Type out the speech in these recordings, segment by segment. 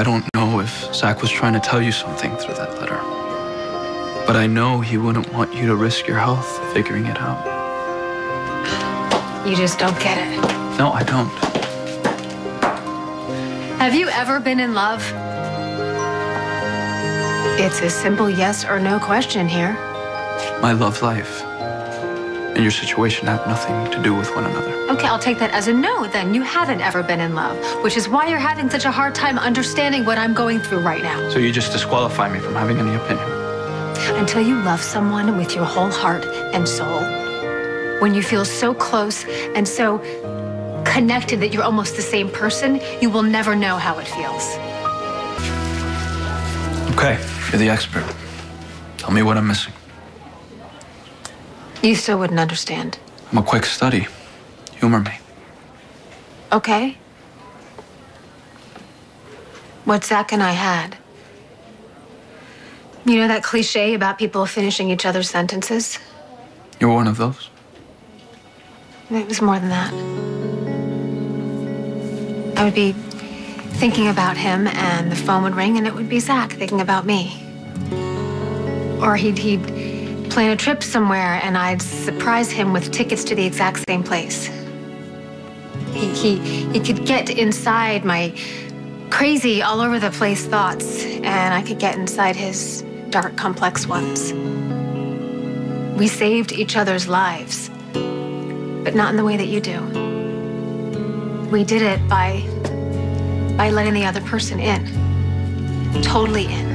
don't know if Zach was trying to tell you something through that letter. But I know he wouldn't want you to risk your health figuring it out. You just don't get it. No, I don't. Have you ever been in love? It's a simple yes or no question here. My love life and your situation have nothing to do with one another. Okay, I'll take that as a no then. You haven't ever been in love, which is why you're having such a hard time understanding what I'm going through right now. So you just disqualify me from having any opinion? Until you love someone with your whole heart and soul, when you feel so close and so connected that you're almost the same person, you will never know how it feels. Okay, you're the expert. Tell me what I'm missing. You still wouldn't understand. I'm a quick study. Humor me. Okay. What Zach and I had. You know that cliche about people finishing each other's sentences? You're one of those? It was more than that. I would be thinking about him and the phone would ring and it would be Zach thinking about me. Or he'd plan a trip somewhere and I'd surprise him with tickets to the exact same place. He could get inside my crazy, all over the place thoughts and I could get inside his dark, complex ones. We saved each other's lives, but not in the way that you do. We did it by letting the other person in, totally in.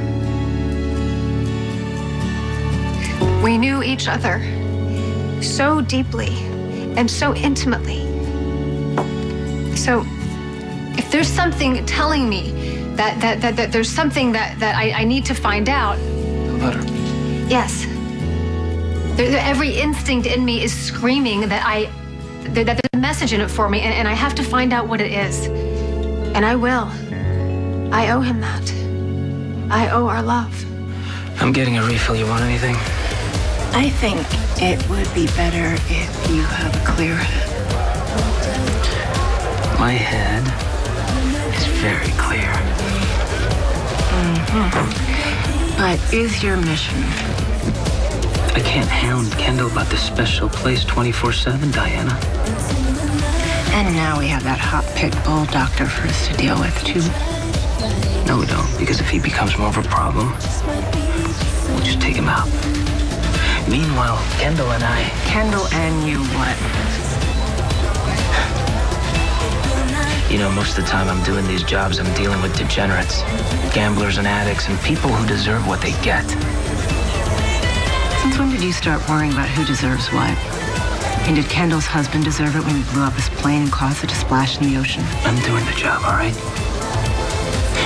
We knew each other so deeply and so intimately. So if there's something telling me that there's something that I need to find out. The letter. Yes. Every instinct in me is screaming that there's a message in it for me, and I have to find out what it is. And I will. I owe him that. I owe our love. I'm getting a refill. You want anything? I think it would be better if you have a clear head. My head is very clear. But is your mission? I can't hound Kendall about this special place 24/7, Diana. And now we have that hot pit bull doctor for us to deal with, too. No, we don't, because if he becomes more of a problem, we'll just take him out. Meanwhile, Kendall and I... Kendall and you what? You know, most of the time I'm doing these jobs, I'm dealing with degenerates, gamblers and addicts, and people who deserve what they get. Since when did you start worrying about who deserves what? And did Kendall's husband deserve it when he blew up his plane and caused it to splash in the ocean? I'm doing the job, all right?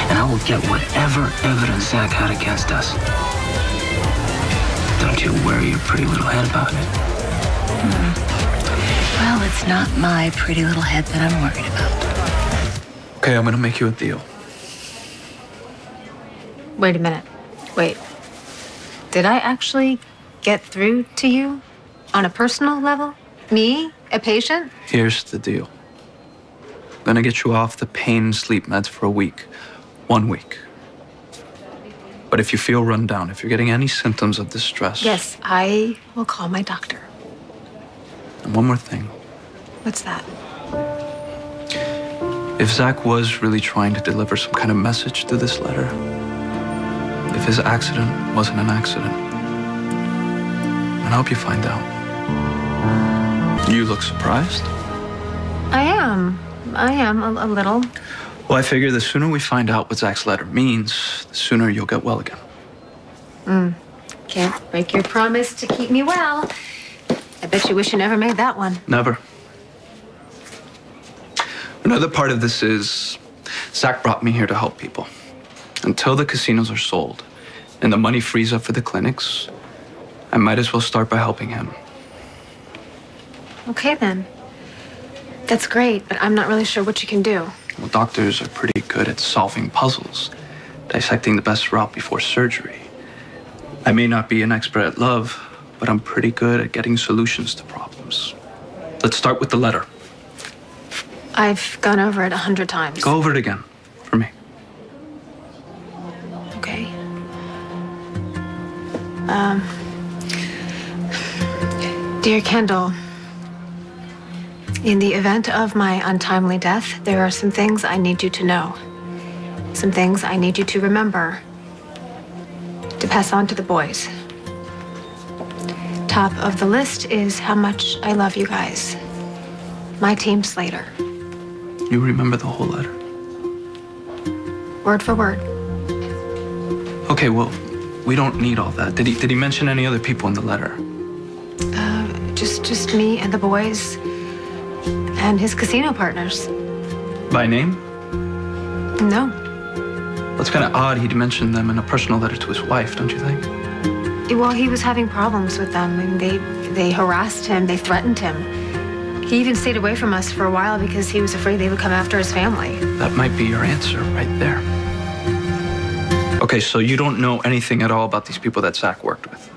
And I will get whatever evidence Zach had against us. Don't you worry your pretty little head about it. Well, it's not my pretty little head that I'm worried about. Okay, I'm gonna make you a deal. Wait a minute. Wait. Did I actually get through to you on a personal level? Me, a patient? Here's the deal. I'm gonna get you off the pain and sleep meds for a week. 1 week. But if you feel run down, if you're getting any symptoms of distress... Yes, I will call my doctor. And one more thing. What's that? If Zach was really trying to deliver some kind of message through this letter, if his accident wasn't an accident, I hope you find out. You look surprised. I am a little. Well, I figure the sooner we find out what Zach's letter means, the sooner you'll get well again. Can't break your promise to keep me well. I bet you wish you never made that one. Never. Another part of this is Zach brought me here to help people. Until the casinos are sold and the money frees up for the clinics, I might as well start by helping him. Okay, then. That's great, but I'm not really sure what you can do. Well, doctors are pretty good at solving puzzles, dissecting the best route before surgery. I may not be an expert at love, but I'm pretty good at getting solutions to problems. Let's start with the letter. I've gone over it 100 times. Go over it again, for me. Dear Kendall, in the event of my untimely death, there are some things I need you to know. Some things I need you to remember, to pass on to the boys. Top of the list is how much I love you guys. My team Slater. You remember the whole letter? Word for word. Okay, well, we don't need all that. Did he mention any other people in the letter? Just me and the boys and his casino partners. By name? No. Well, it's kind of odd he'd mention them in a personal letter to his wife, don't you think? Well, he was having problems with them, and they harassed him, they threatened him. He even stayed away from us for a while because he was afraid they would come after his family. That might be your answer right there. Okay, so you don't know anything at all about these people that Zach worked with?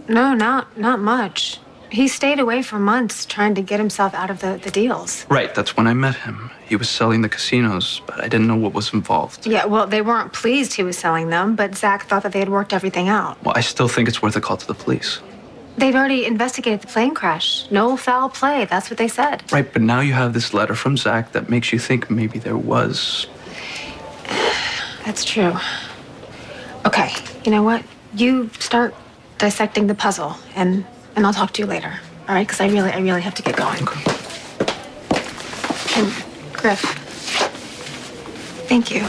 No, not much. He stayed away for months trying to get himself out of the deals. Right, that's when I met him. He was selling the casinos, but I didn't know what was involved. Yeah, well, they weren't pleased he was selling them, but Zach thought that they had worked everything out. Well, I still think it's worth a call to the police. They'd already investigated the plane crash. No foul play, that's what they said. Right, but now you have this letter from Zach that makes you think maybe there was. That's true. Okay, you know what? You start dissecting the puzzle, and I'll talk to you later. All right? Because I really have to get going. Okay. And Griff, thank you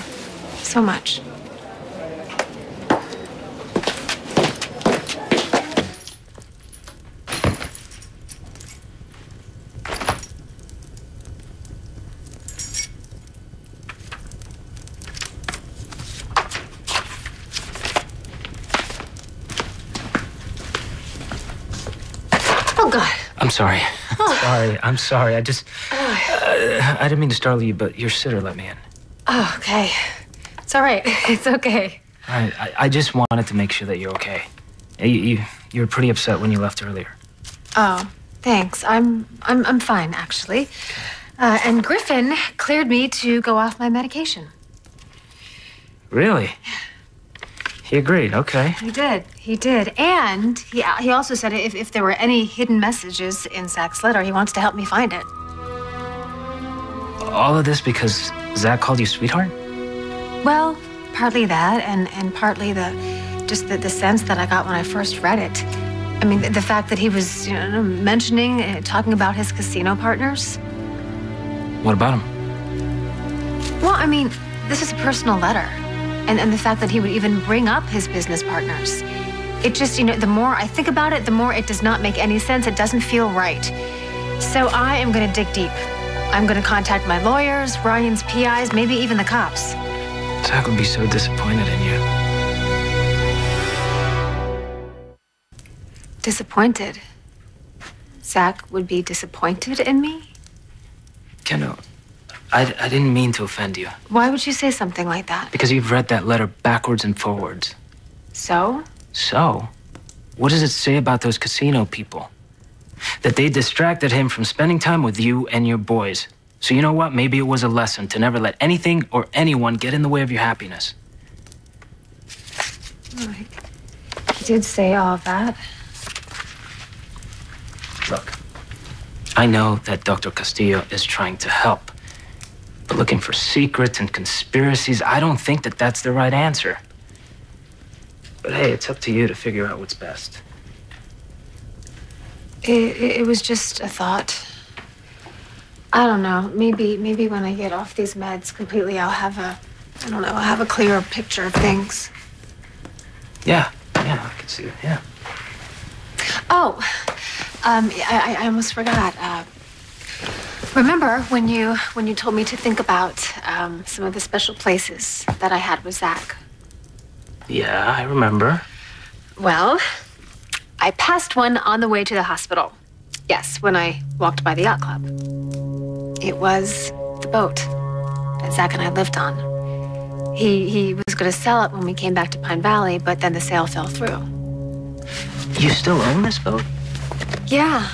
so much. Oh, God. I'm sorry. Oh. I'm sorry. I didn't mean to startle you, but your sitter let me in. Oh, okay. It's all right. It's okay. All right. I just wanted to make sure that you're okay. You were pretty upset when you left earlier. Oh, thanks. I'm fine, actually. And Griffin cleared me to go off my medication. Really? He agreed. Okay. He did. And he also said if there were any hidden messages in Zach's letter, he wants to help me find it. All of this because Zach called you sweetheart? Well, partly that, and partly the sense that I got when I first read it. I mean, the fact that he was mentioning, talking about his casino partners. What about him? Well, I mean, this is a personal letter. And the fact that he would even bring up his business partners. It just, the more I think about it, the more it does not make any sense. It doesn't feel right. So I am going to dig deep. I'm going to contact my lawyers, Ryan's PIs, maybe even the cops. Zach would be so disappointed in you. Disappointed? Zach would be disappointed in me? Kendall, I didn't mean to offend you. Why would you say something like that? Because you've read that letter backwards and forwards. So? So? What does it say about those casino people? That they distracted him from spending time with you and your boys. So you know what? Maybe it was a lesson to never let anything or anyone get in the way of your happiness. He did say all of that. Look, I know that Dr. Castillo is trying to help. But looking for secrets and conspiracies, I don't think that that's the right answer. But hey, it's up to you to figure out what's best. It was just a thought. I don't know. Maybe when I get off these meds completely, I'll have a clearer picture of things. Yeah, I can see it, yeah. Oh, I almost forgot. Remember when you told me to think about some of the special places that I had with Zach? Yeah, I remember. Well, I passed one on the way to the hospital. Yes, when I walked by the yacht club. It was the boat that Zach and I lived on. He was going to sell it when we came back to Pine Valley, but then the sale fell through. You still own this boat? Yeah,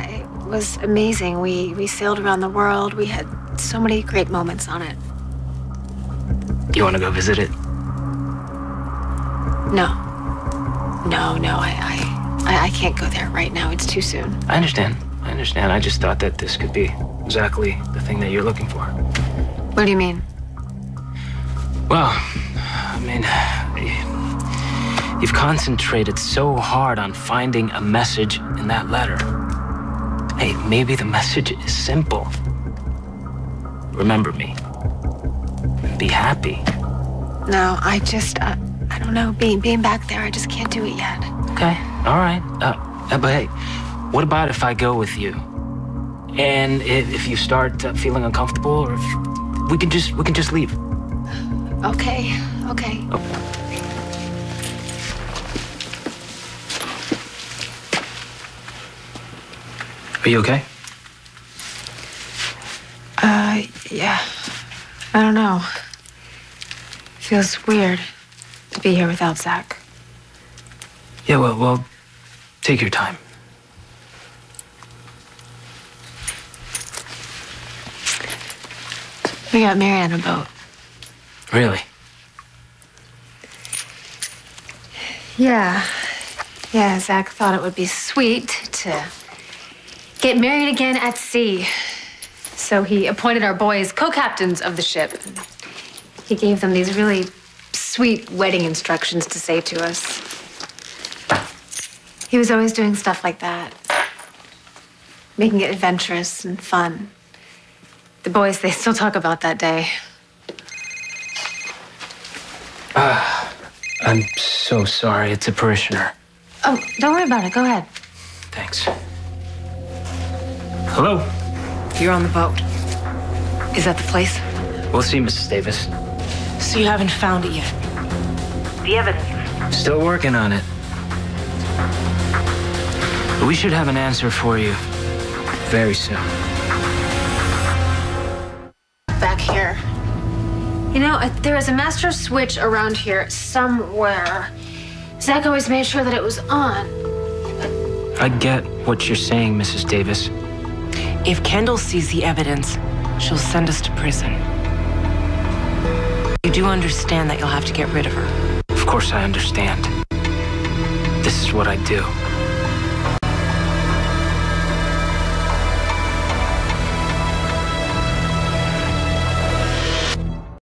it was amazing. We sailed around the world. We had so many great moments on it. You want to go visit it? No. No, I can't go there right now. It's too soon. I understand. I just thought that this could be exactly the thing that you're looking for. What do you mean? Well, I mean, you've concentrated so hard on finding a message in that letter. Hey, maybe the message is simple. Remember me. Be happy. No, I don't know. Being back there, I just can't do it yet. Okay, all right. But hey, what about if I go with you? And if you start feeling uncomfortable, or if we can just leave. Okay. Oh. Are you okay? Yeah. I don't know. Feels weird to be here without Zach. Yeah, well, take your time. We got married on a boat. Really? Yeah, Zach thought it would be sweet to get married again at sea. So he appointed our boys co-captains of the ship. He gave them these really sweet wedding instructions to say to us. He was always doing stuff like that, making it adventurous and fun. The boys, they still talk about that day. I'm so sorry. It's a parishioner. Oh, don't worry about it. Go ahead. Thanks. Hello? You're on the boat. Is that the place? We'll see, Mrs. Davis. So you haven't found it yet? The evidence? Still working on it. But we should have an answer for you very soon. Back here. You know, there is a master switch around here somewhere. Zach always made sure that it was on. I get what you're saying, Mrs. Davis. If Kendall sees the evidence, she'll send us to prison. You do understand that you'll have to get rid of her? Of course I understand. This is what I do.